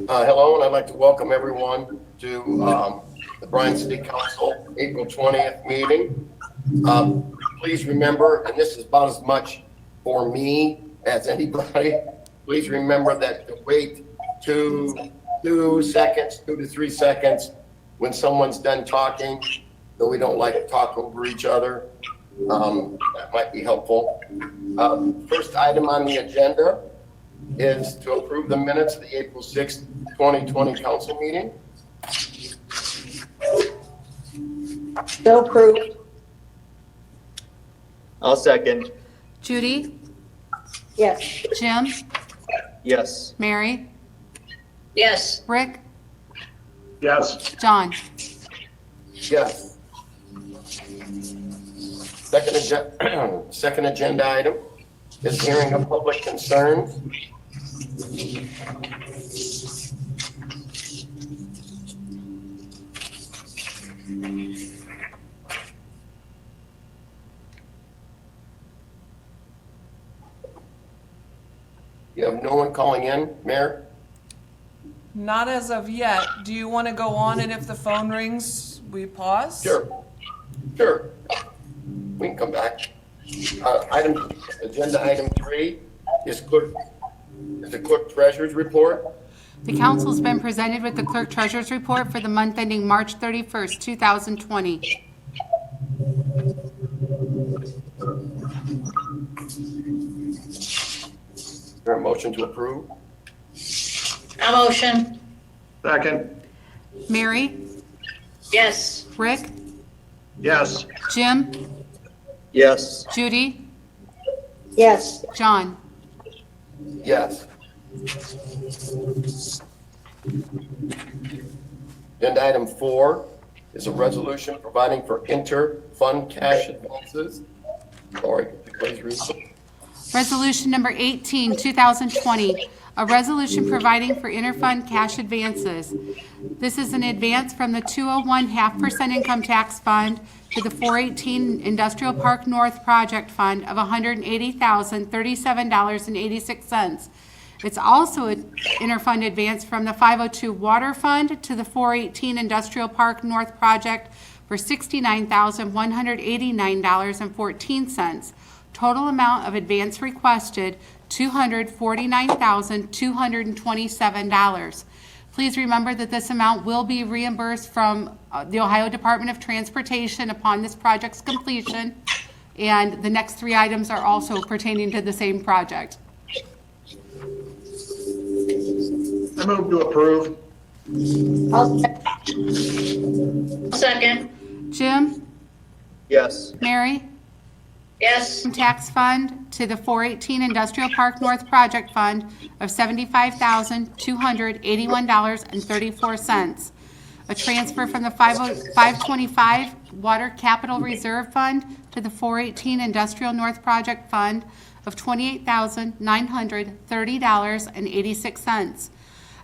Hello, and I'd like to welcome everyone to the Bryan City Council April 20th meeting. Please remember, and this is about as much for me as anybody, please remember that to wait 2 to 3 seconds when someone's done talking, though we don't like to talk over each other. That might be helpful. First item on the agenda is to approve the minutes of the April 6th, 2020 council meeting. So approved. I'll second. Judy? Yes. Jim? Yes. Mary? Yes. Rick? Yes. John? Yes. Second agenda item is hearing of public concerns. You have no one calling in, Mayor? Not as of yet. Do you want to go on, and if the phone rings, we pause? Sure. We can come back. Agenda item 3 is the Clerk-Treasurer's report. The council's been presented with the Clerk-Treasurer's report for the month ending March 31st, 2020. Is there a motion to approve? A motion. Second. Mary? Yes. Rick? Yes. Jim? Yes. Judy? Yes. John? Yes. Agenda item 4 is a resolution providing for inter-fund cash advances. Lori, please read. Resolution number 18, 2020, a resolution providing for interfund cash advances. This is an advance from the 201 half% income tax fund to the 418 Industrial Park North Project Fund of $180,037.86. It's also an interfund advance from the 502 Water Fund to the 418 Industrial Park North Project for $69,189.14. Total amount of advance requested, $249,227. Please remember that this amount will be reimbursed from the Ohio Department of Transportation upon this project's completion. And the next 3 items are also pertaining to the same project. I move to approve. I'll second. Jim? Yes. Mary? Yes. Tax fund to the 418 Industrial Park North Project Fund of $75,281.34. A transfer from the 525 Water Capital Reserve Fund to the 418 Industrial North Project Fund of $28,930.86.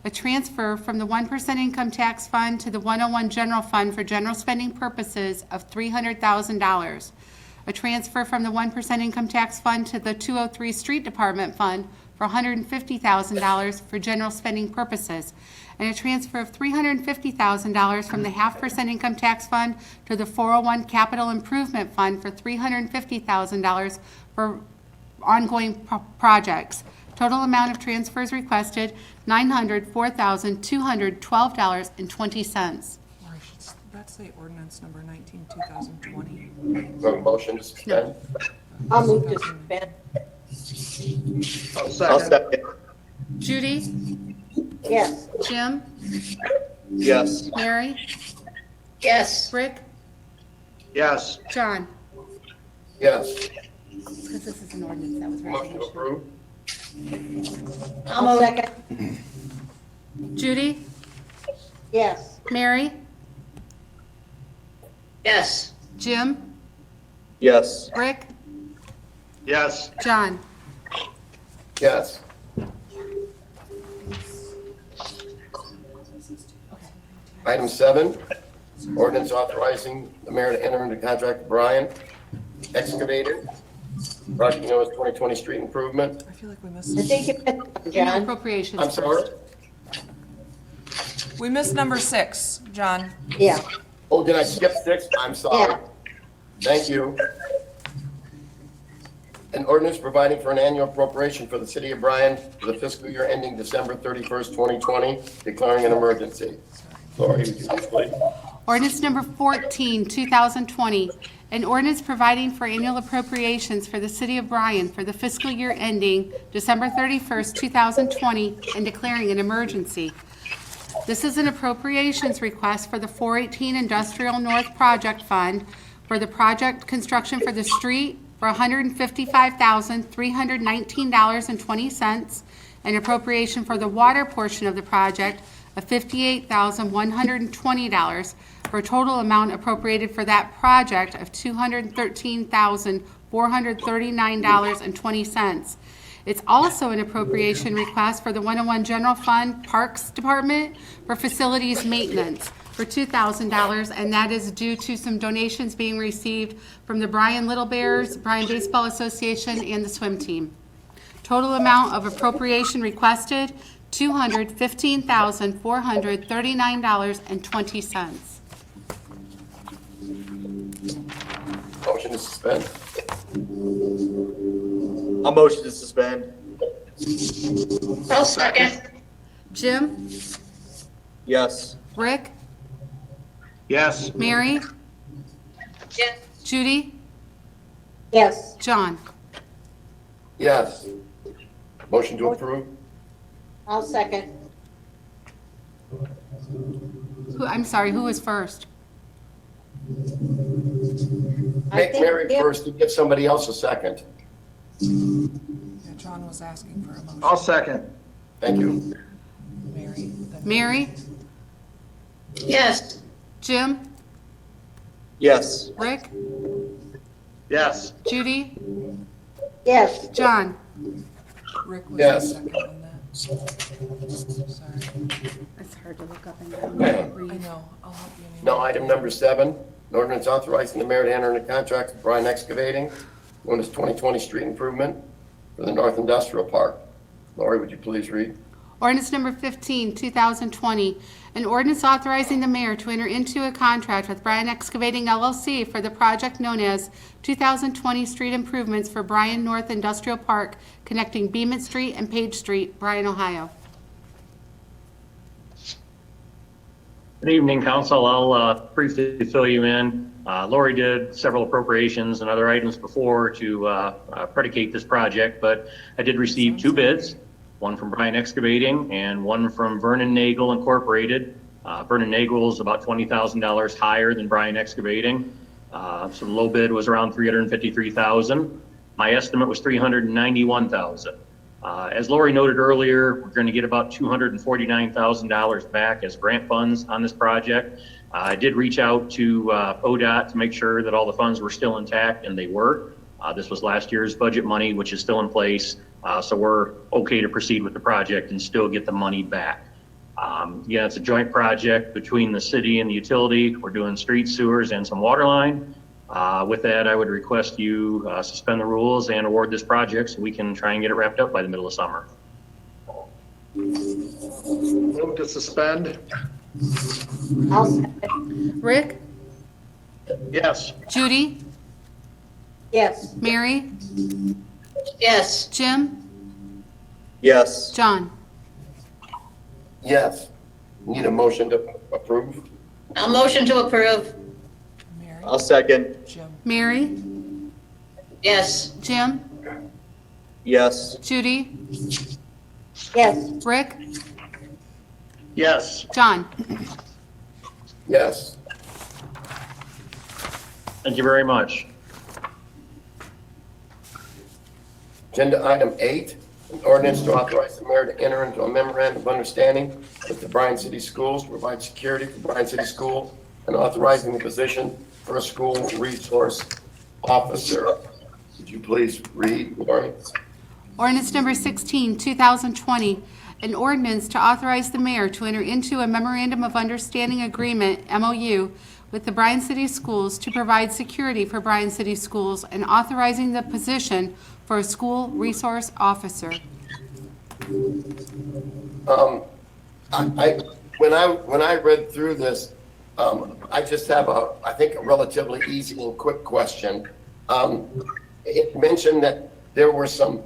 A transfer from the 1% income tax fund to the 101 general fund for general spending purposes of $300,000. A transfer from the 1% income tax fund to the 203 street department fund for $150,000 for general spending purposes. And a transfer of $350,000 from the 0.5% income tax fund to the 401 capital improvement fund for $350,000 for ongoing projects. Total amount of transfers requested, $904,212.20. That's the ordinance number 19, 2020. Is there a motion to suspend? I'll move to suspend. I'll I'll second. second. Judy? Yes. Jim? Yes. Mary? Yes. Rick? Yes. John? Yes. Because this is an ordinance, that was Motion to approve? I'll second. Judy? Yes. Mary? Yes. Jim? Yes. Rick? Yes. John? Yes. Item 7, ordinance authorizing the mayor to enter into contract with Bryan, Excavating, project known as 2020 street improvement. I feel like we I missed, think you missed one, John. Appropriations. I'm sorry? we missed number 6, John. Yeah, Oh, did I skip 6? I'm sorry. Yeah. Thank you. An ordinance providing for an annual appropriation for the city of Bryan for the fiscal year ending December 31st, 2020, declaring an emergency. Lori, would you please? Ordinance number 14, 2020, an ordinance providing for annual appropriations for the city of Bryan for the fiscal year ending December 31st, 2020, and declaring an emergency. This is an appropriations request for the 418 Industrial North Project Fund for the project construction for the street for $155,319.20, and appropriation for the water portion of the project of $58,120, for a total amount appropriated for that project of $213,439.20. It's also an appropriation request for the 101 General Fund Parks Department for facilities maintenance for $2,000, and that is due to some donations being received from the Bryan Little Bears, Bryan Baseball Association, and the swim team. Total amount of appropriation requested, $215,439.20. Motion to suspend. I'll motion to suspend. I'll second. Jim? Yes. Rick? Yes. Mary? Yes. Judy? Yes, John? Yes. Motion to approve. I'll second. I'm sorry, who was first? I Make think Mary Jim- first and give somebody else a second. Yeah, John was asking for a motion. I'll second. Thank you. Mary, then Mary? Yes, Jim? Yes. Rick? Yes. Judy? yes, John? Rick was Yes. the second on that. Sorry. It's hard to look up and I know, I'll help you. Now, item number 7, an ordinance authorizing the mayor to enter into contract with Bryan Excavating, known as 2020 street improvement for the North Industrial Park. Lori, would you please read? Ordinance number 15, 2020, an ordinance authorizing the mayor to enter into a contract with Bryan Excavating LLC for the project known as 2020 street improvements for Bryan North Industrial Park, connecting Bement Street and Paige Street, Bryan, Ohio. Good evening, council. I'll briefly fill you in. Lori did several appropriations and other items before to predicate this project, but I did receive 2 bids, one from Bryan Excavating and one from Vernon Nagel Incorporated. Vernon Nagel is about $20,000 higher than Bryan Excavating. So the low bid was around $353,000. My estimate was $391,000. As Lori noted earlier, we're going to get about $249,000 back as grant funds on this project. I did reach out to ODOT to make sure that all the funds were still intact, and they were. This was last year's budget money, which is still in place, so we're okay to proceed with the project and still get the money back. Yeah, it's a joint project between the city and the utility. We're doing street, sewers, and some water line. With that, I would request you suspend the rules and award this project so we can try and get it wrapped up by the middle of summer. Move to suspend. I'll second. Rick? Yes. Judy? Yes, Mary? yes, Jim? Yes. John? Yes. Need a motion to approve? I'll motion to approve. Mary, I'll second. Jim, Mary? Yes, Jim? Yes. Judy? yes, Rick? Yes. John? Yes. Thank you very much. Agenda item 8, an ordinance to authorize the mayor to enter into a memorandum of understanding with the Bryan City Schools to provide security for Bryan City School and authorizing the position for a school resource officer. Would you please read, Lori? Ordinance number 16, 2020, an ordinance to authorize the mayor to enter into a memorandum of understanding agreement, MOU, with the Bryan City Schools to provide security for Bryan City Schools and authorizing the position for a school resource officer. When I read through this, I just have I think a relatively easy and quick question. It mentioned that there were some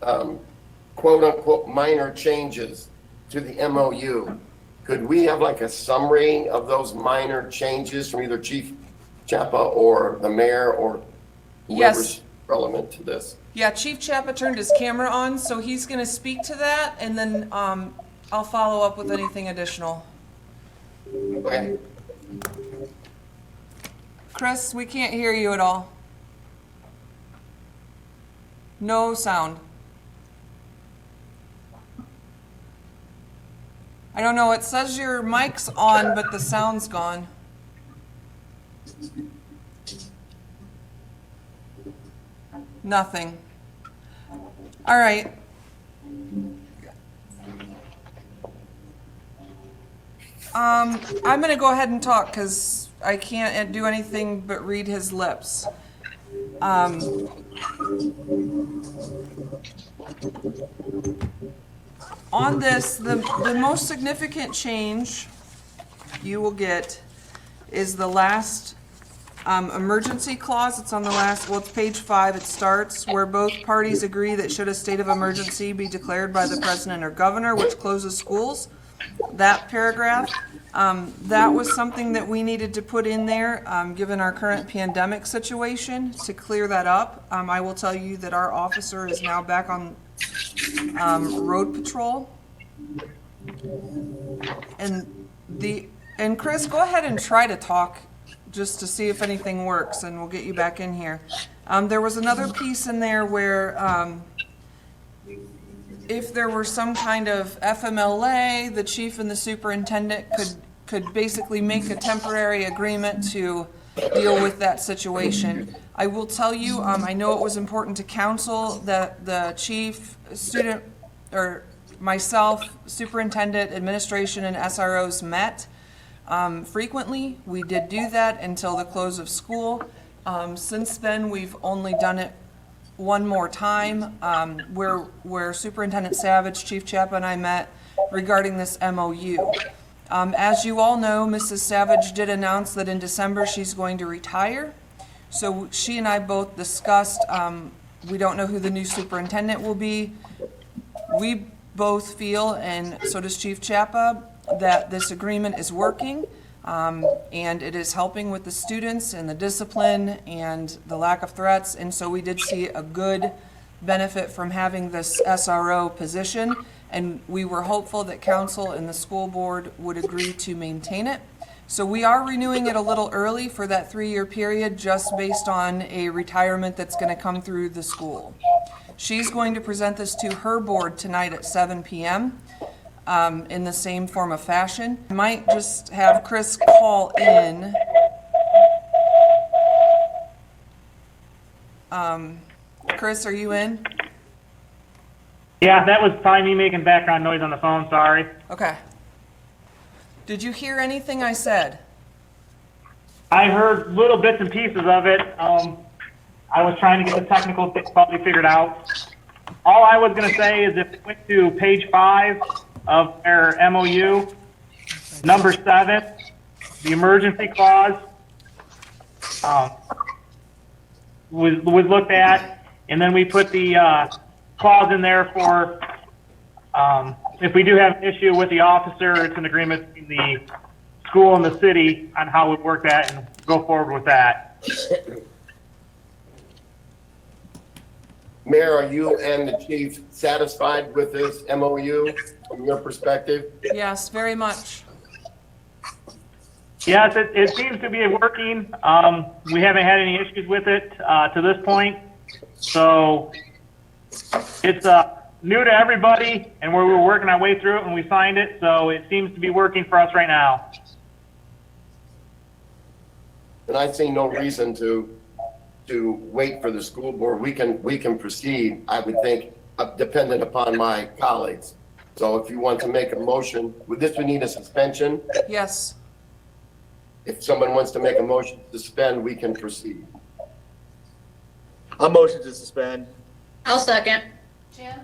quote unquote minor changes to the MOU. Could we have like a summary of those minor changes from either Chief Chapa or the mayor or whoever's Yes. relevant to this? Yeah, Chief Chapa turned his camera on, so he's going to speak to that, and then I'll follow up with anything additional. Okay. Chris, we can't hear you at all. No sound. I don't know, it says your mic's on, but the sound's gone. Nothing. All right. I'm going to go ahead and talk because I can't do anything but read his lips. On this, the most significant change you will get is the last emergency clause. It's on the last, well, it's page 5. It starts where both parties agree that should a state of emergency be declared by the president or governor, which closes schools. That paragraph, that was something that we needed to put in there, given our current pandemic situation, to clear that up. I will tell you that our officer is now back on road patrol. And Chris, go ahead and try to talk just to see if anything works, and we'll get you back in here. There was another piece in there where if there were some kind of FMLA, the chief and the superintendent could basically make a temporary agreement to deal with that situation. I will tell you, I know it was important to council that the chief, student, or myself, superintendent, administration, and SROs met frequently. We did do that until the close of school. Since then, we've only done it one more time, where Superintendent Savage, Chief Chapa, and I met regarding this MOU. As you all know, Mrs. Savage did announce that in December she's going to retire. So she and I both discussed, we don't know who the new superintendent will be. We both feel, and so does Chief Chapa, that this agreement is working, and it is helping with the students and the discipline and the lack of threats. And so we did see a good benefit from having this SRO position, and we were hopeful that council and the school board would agree to maintain it. So we are renewing it a little early for that 3-year period, just based on a retirement that's going to come through the school. She's going to present this to her board tonight at 7 p.m. In the same form of fashion. I might just have Chris call in. Chris, are you in? Yeah, that was probably me making background noise on the phone, sorry. Okay. Did you hear anything I said? I heard little bits and pieces of it. I was trying to get the technical quality figured out. All I was going to say is if we went to page 5 of their MOU, number 7, the emergency clause was looked at, and then we put the clause in there for if we do have an issue with the officer, it's an agreement between the school and the city on how we work that and go forward with that. Mayor, are you and the chief satisfied with this MOU from your perspective? Yes, very much. Yes, it seems to be working. We haven't had any issues with it to this point. So it's new to everybody, and we were working our way through it when we signed it. So it seems to be working for us right now. And I see no reason to wait for the school board. We can proceed, I would think, dependent upon my colleagues. So if you want to make a motion, would this would need a suspension? Yes. if someone wants to make a motion to suspend, we can proceed. I'll motion to suspend. I'll second. Jim?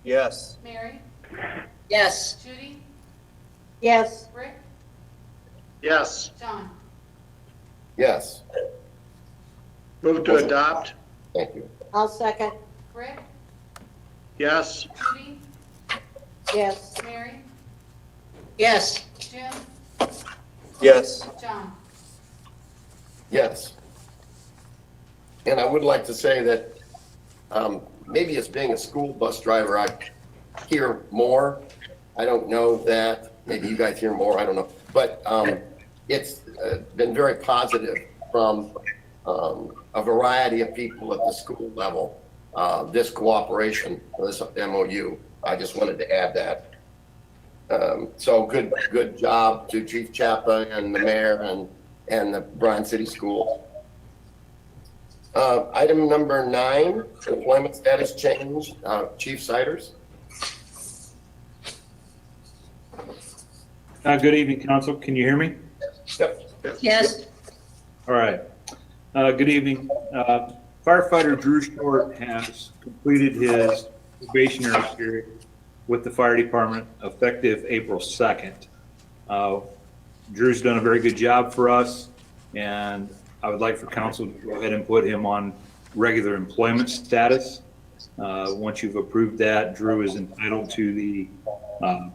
Yes. Mary? Yes. Judy? Yes. Rick? Yes. John? Yes, Move to adopt. thank you. I'll second. Rick? Yes. Judy? Yes. Mary? Yes. Jim? Yes. John? Yes. And I would like to say that maybe as being a school bus driver, I hear more. I don't know that. Maybe you guys hear more. I don't know. But it's been very positive from a variety of people at the school level, this cooperation, this MOU. I just wanted to add that. So good job to Chief Chapa and the mayor and the Bryan City School. Item number 9, employment status change, Chief Siders. Good evening, council. Can you hear me? Yep. Yes. All right. Good evening. Firefighter Drew Short has completed his probationary period with the fire department effective April 2nd. Drew's done a very good job for us, and I would like for council to go ahead and put him on regular employment status. Once you've approved that, Drew is entitled to the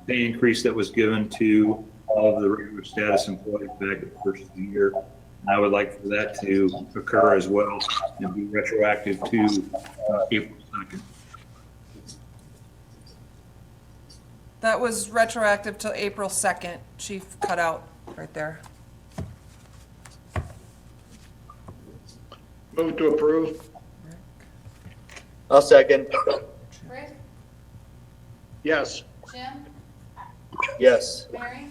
pay increase that was given to all of the regular status employees back at the first of the year. And I would like for that to occur as well and be retroactive to April 2nd. That was retroactive till April 2nd. Chief cut out right there. Move to approve. I'll second. Rick? Yes. Jim? Yes. Mary?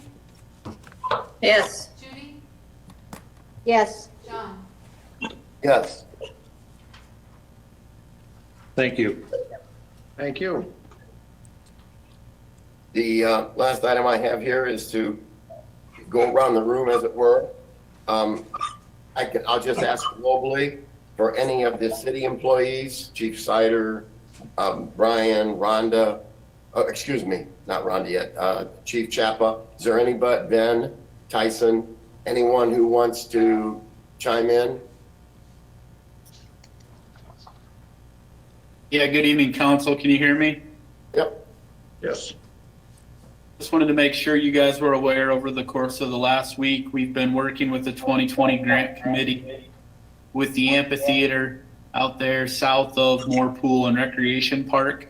Yes. Judy? Yes. John? Yes. Thank you. Thank you. The last item I have here is to go around the room, as it were. I'll just ask globally for any of the city employees, Chief Sider, Bryan, Rhonda, excuse me, not Rhonda yet, Chief Chapa. Is there anybody, Ben, Tyson, anyone who wants to chime in? Yeah, good evening, council. Can you hear me? Yep. Yes. Just wanted to make sure you guys were aware over the course of the last week, we've been working with the 2020 grant committee with the amphitheater out there south of Moore Pool and Recreation Park.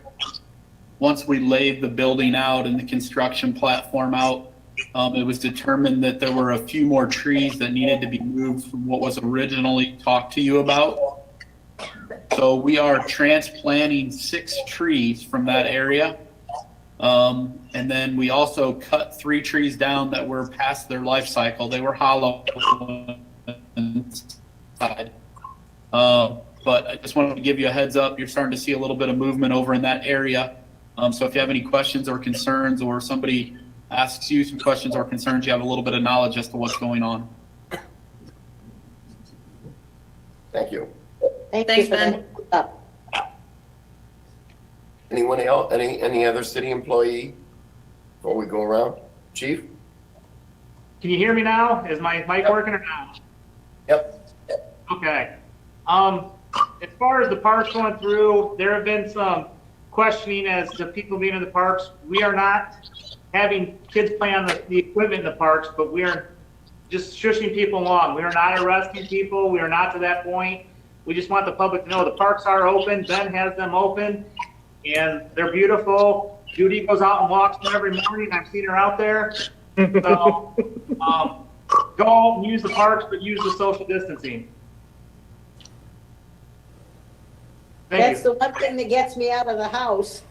Once we laid the building out and the construction platform out, it was determined that there were a few more trees that needed to be moved from what was originally talked to you about. So we are transplanting 6 trees from that area. And then we also cut 3 trees down that were past their life cycle. They were hollow inside. But I just wanted to give you a heads up. You're starting to see a little bit of movement over in that area. So if you have any questions or concerns, or somebody asks you some questions or concerns, you have a little bit of knowledge as to what's going on. Thank you. Thanks, Ben. Anyone else, any other city employee before we go around? Chief? Can you hear me now? Is my mic working or not? Yep. Okay. As far as the parks going through, there have been some questioning as to people being in the parks. We are not having kids play on the equipment in the parks, but we are just shushing people along. We are not arresting people. We are not to that point. We just want the public to know the parks are open. Ben has them open, and they're beautiful. Judy goes out and walks them every morning. I've seen her out there. So, go and use the parks, but use the social distancing. Thank That's you. the one thing that gets me out of the house.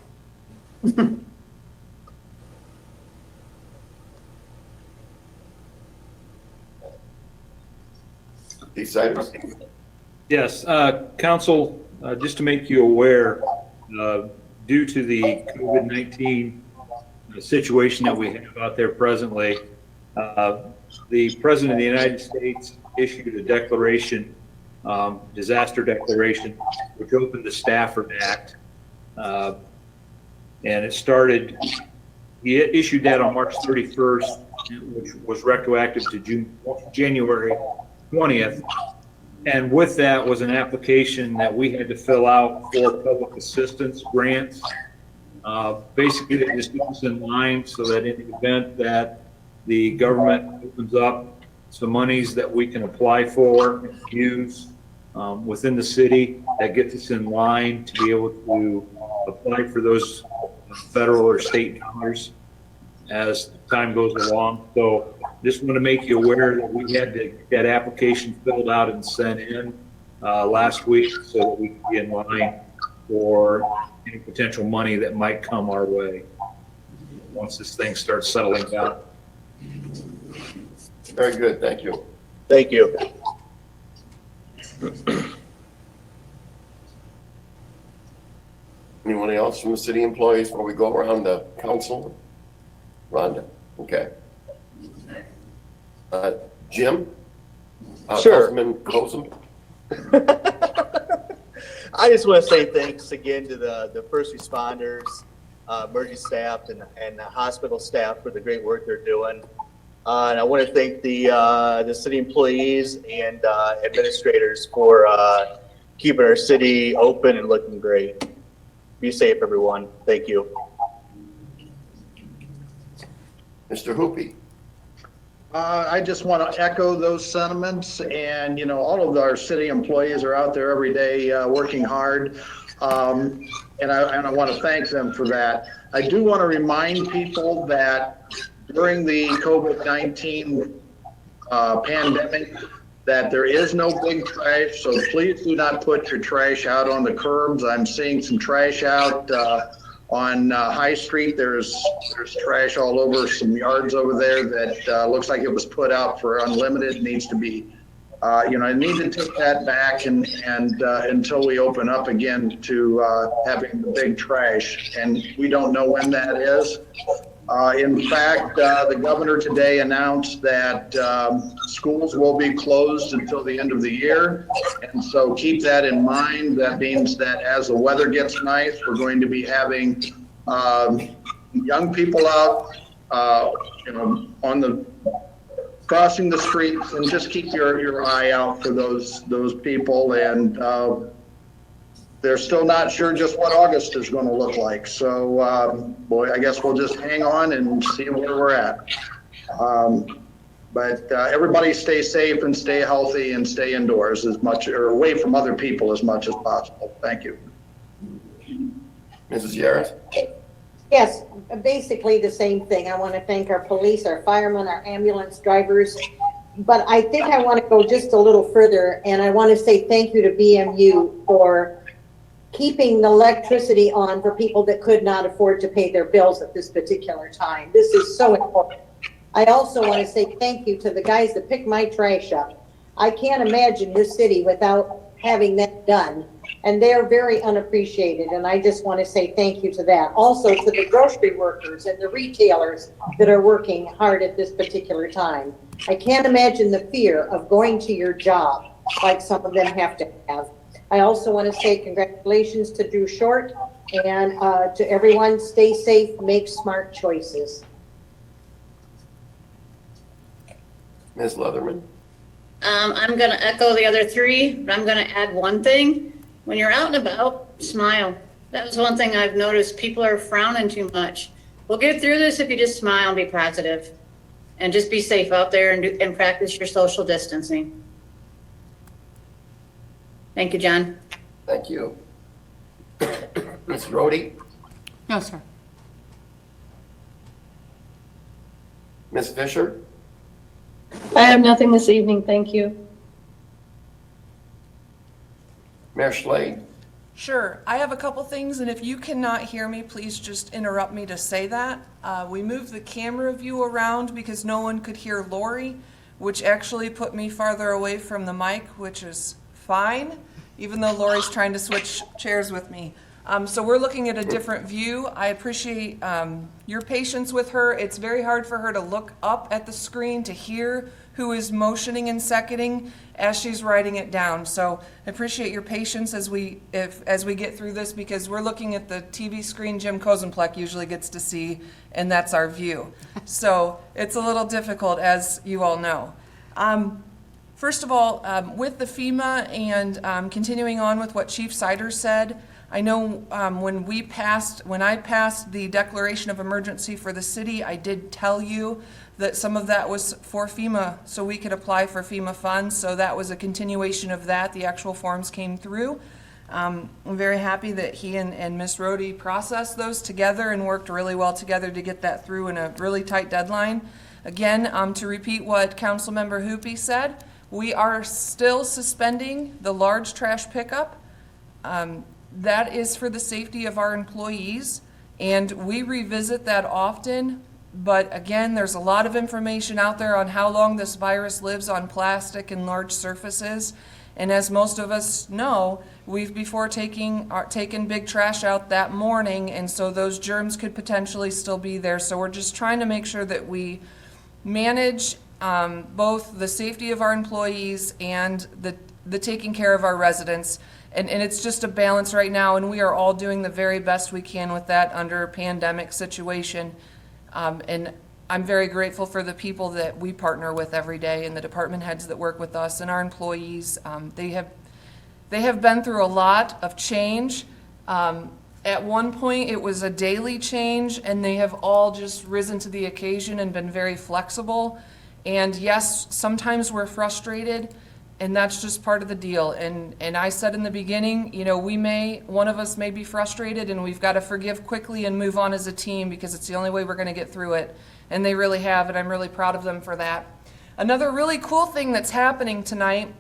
These items. Yes, council, just to make you aware, due to the COVID-19 situation that we have out there presently, the President of the United States issued a declaration, disaster declaration, which opened the Stafford Act. And it started, he issued that on March 31st, which was retroactive to January 20th. And with that was an application that we had to fill out for public assistance grants. Basically, they just keep us in line so that in the event that the government opens up some monies that we can apply for and use within the city, that gets us in line to be able to apply for those federal or state dollars as time goes along. So just want to make you aware that we had to get that application filled out and sent in last week so that we can be in line for any potential money that might come our way once this thing starts settling down. Very good, thank you. Thank you. Anyone else from the city employees before we go around the council? Rhonda, okay. Jim? Sure. Councilman Colson? I just want to say thanks again to the first responders, emergency staff, and the hospital staff for the great work they're doing. And I want to thank the city employees and administrators for keeping our city open and looking great. Be safe, everyone. Thank you. Mr. Hoopy? I just want to echo those sentiments, and, you know, all of our city employees are out there every day working hard, and I want to thank them for that. I do want to remind people that during the COVID-19 pandemic, that there is no big trash, so please do not put your trash out on the curbs. I'm seeing some trash out on High Street. There's trash all over some yards over there that looks like it was put out for unlimited. Needs to be, you know, I need to take that back and until we open up again to having the big trash, and we don't know when that is. In fact, the governor today announced that schools will be closed until the end of the year. And so keep that in mind. That means that as the weather gets nice, we're going to be having young people out, you know, on the crossing the streets, and just keep your eye out for those people. And they're still not sure just what August is going to look like. So, boy, I guess we'll just hang on and see where we're at. But everybody stay safe and stay healthy and stay indoors as much, or away from other people as much as possible. Thank you. Mrs. Yaris? Yes, basically the same thing. I want to thank our police, our firemen, our ambulance drivers. But I think I want to go just a little further, and I want to say thank you to BMU for keeping the electricity on for people that could not afford to pay their bills at this particular time. This is so important. I also want to say thank you to the guys that pick my trash up. I can't imagine this city without having that done, and they're very unappreciated, and I just want to say thank you to that. Also to the grocery workers and the retailers that are working hard at this particular time. I can't imagine the fear of going to your job like some of them have to have. I also want to say congratulations to Drew Short, and to everyone, stay safe, make smart choices. Ms. Leatherman? I'm going to echo the other three, but I'm going to add one thing. When you're out and about, smile. That was one thing I've noticed. People are frowning too much. We'll get through this if you just smile and be positive, and just be safe out there and practice your social distancing. Thank you, John. Thank you. Ms. Rhodey? No, sir. Ms. Fisher? I have nothing this evening, thank you. Mayor Schley? Sure. I have a couple things, and if you cannot hear me, please just interrupt me to say that. We moved the camera view around because no one could hear Lori, which actually put me farther away from the mic, which is fine, even though Lori's trying to switch chairs with me. So we're looking at a different view. I appreciate your patience with her. It's very hard for her to look up at the screen to hear who is motioning and seconding as she's writing it down. So I appreciate your patience as we get through this, because we're looking at the TV screen Jim Kozenplek usually gets to see, and that's our view. So it's a little difficult, as you all know. First of all, with the FEMA and continuing on with what Chief Siders said, I know when I passed the declaration of emergency for the city, I did tell you that some of that was for FEMA, so we could apply for FEMA funds. So that was a continuation of that. The actual forms came through. I'm very happy that he and Ms. Rohde processed those together and worked really well together to get that through in a really tight deadline. Again, to repeat what Councilmember Hoopy said, we are still suspending the large trash pickup. That is for the safety of our employees, and we revisit that often. But again, there's a lot of information out there on how long this virus lives on plastic and large surfaces. And as most of us know, we've before taken big trash out that morning, and so those germs could potentially still be there. So we're just trying to make sure that we manage both the safety of our employees and the taking care of our residents. And it's just a balance right now, and we are all doing the very best we can with that under a pandemic situation. And I'm very grateful for the people that we partner with every day, and the department heads that work with us and our employees. They have been through a lot of change. At one point, it was a daily change, and they have all just risen to the occasion and been very flexible. And yes, sometimes we're frustrated, and that's just part of the deal. And I said in the beginning, you know, one of us may be frustrated, and we've got to forgive quickly and move on as a team, because it's the only way we're going to get through it. And they really have, and I'm really proud of them for that. Another really cool thing that's happening tonight,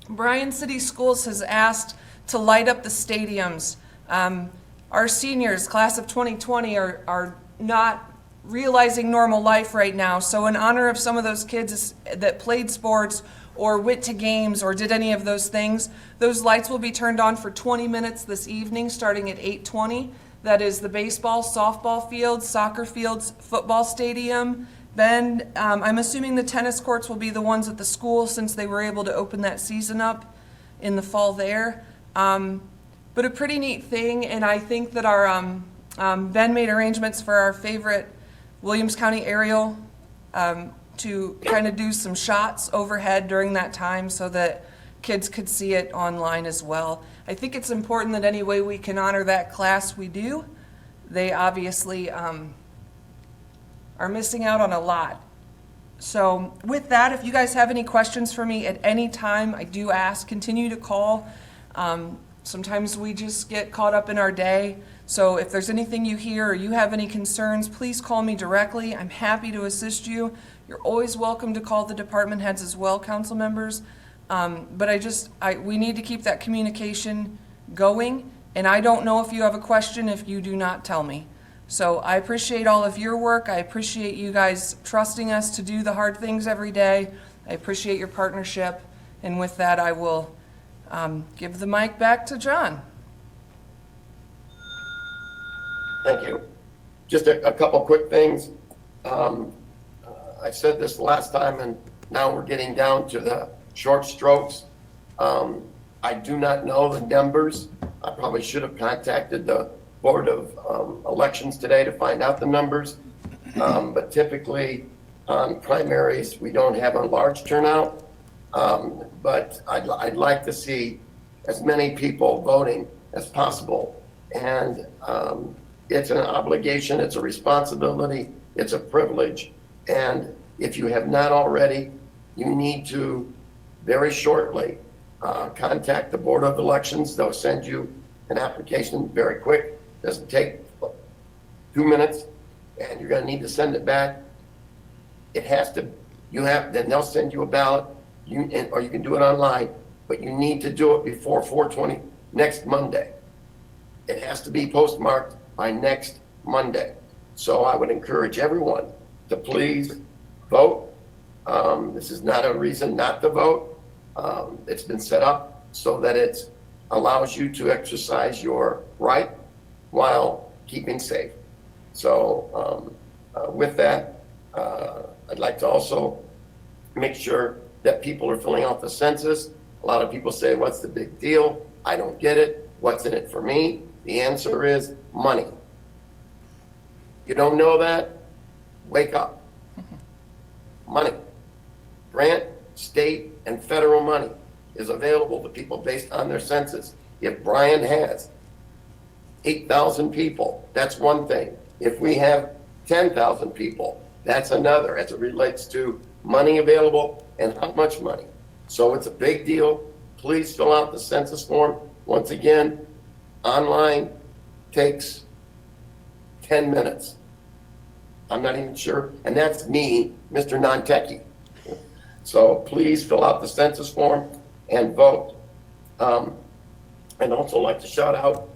Bryan City Schools has asked to light up the stadiums. Our seniors, class of 2020, are not realizing normal life right now. So in honor of some of those kids that played sports or went to games or did any of those things, those lights will be turned on for 20 minutes this evening, starting at 8:20. That is the baseball, softball fields, soccer fields, football stadium. Then I'm assuming the tennis courts will be the ones at the school, since they were able to open that season up in the fall there. But a pretty neat thing, and I think that our Ben made arrangements for our favorite Williams County aerial to kind of do some shots overhead during that time so that kids could see it online as well. I think it's important that any way we can honor that class, we do. They obviously are missing out on a lot. So with that, if you guys have any questions for me at any time, I do ask, continue to call. Sometimes we just get caught up in our day. So if there's anything you hear or you have any concerns, please call me directly. I'm happy to assist you. You're always welcome to call the department heads as well, council members. But we need to keep that communication going. And I don't know if you have a question if you do not tell me. So I appreciate all of your work. I appreciate you guys trusting us to do the hard things every day. I appreciate your partnership. And with that, I will give the mic back to John. Thank you. Just a couple quick things. I said this last time, and now we're getting down to the short strokes. I do not know the numbers. I probably should have contacted the Board of Elections today to find out the numbers. But typically on primaries, we don't have a large turnout. But I'd like to see as many people voting as possible. And it's an obligation, it's a responsibility, it's a privilege. And if you have not already, you need to very shortly contact the Board of Elections. They'll send you an application very quick. Doesn't take 2 minutes, and you're going to need to send it back. It has to, then they'll send you a ballot, or you can do it online, but you need to do it before 4/20 next Monday. It has to be postmarked by next Monday. So I would encourage everyone to please vote. This is not a reason not to vote. It's been set up so that it allows you to exercise your right while keeping safe. So with that, I'd like to also make sure that people are filling out the census. A lot of people say, what's the big deal? I don't get it. What's in it for me? The answer is money. You don't know that? Wake up. Money. Grant, state, and federal money is available to people based on their census. If Bryan has 8,000 people, that's one thing. If we have 10,000 people, that's another, as it relates to money available and how much money. So it's a big deal. Please fill out the census form. Once again, online takes 10 minutes. I'm not even sure, and that's me, Mr. Non-Techie. So please fill out the census form and vote. I'd also like to shout out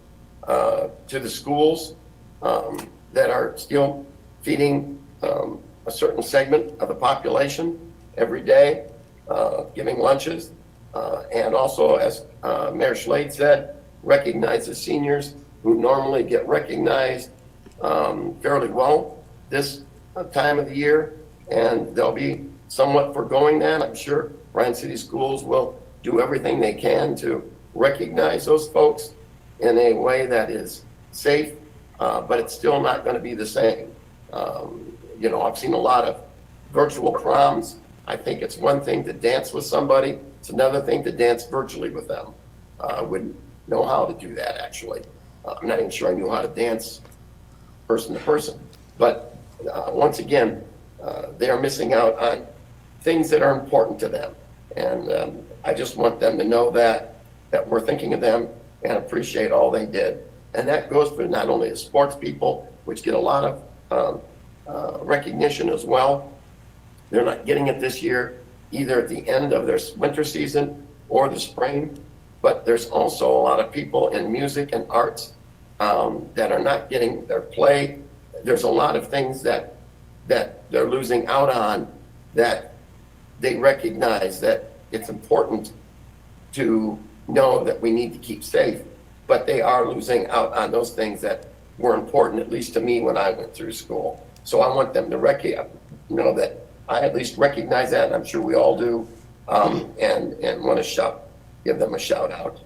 to the schools that are still feeding a certain segment of the population every day, giving lunches, and also, as Mayor Schlade said, recognize the seniors who normally get recognized fairly well this time of the year, and they'll be somewhat foregoing that. I'm sure Bryan City Schools will do everything they can to recognize those folks in a way that is safe, but it's still not going to be the same. You know, I've seen a lot of virtual proms. I think it's one thing to dance with somebody. It's another thing to dance virtually with them. I wouldn't know how to do that, actually. I'm not even sure I knew how to dance person to person. But once again, they are missing out on things that are important to them. And I just want them to know that we're thinking of them and appreciate all they did. And that goes for not only the sports people, which get a lot of recognition as well. They're not getting it this year, either at the end of their winter season or the spring. But there's also a lot of people in music and arts that are not getting their play. There's a lot of things that they're losing out on, that they recognize that it's important to know that we need to keep safe, but they are losing out on those things that were important, at least to me when I went through school. So I want them to know that I at least recognize that, and I'm sure we all do, and want to give them a shout out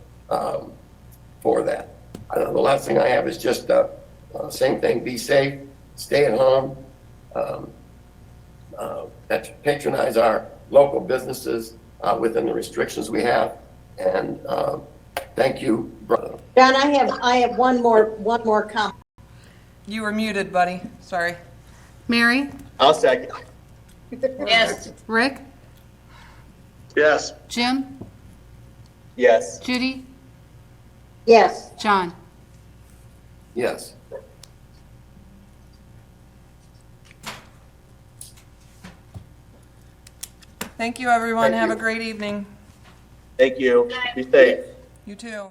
for that. The last thing I have is just same thing: be safe, stay at home, patronize our local businesses within the restrictions we have, and thank you, brother. John, I have one more comment. You were muted, buddy. Sorry. Mary, I'll second. Yes. Rick, Yes. Jim, Yes. Judy, Yes. John. Yes. Thank you, everyone. Thank Have you. a great evening. Thank you. Be safe. You too.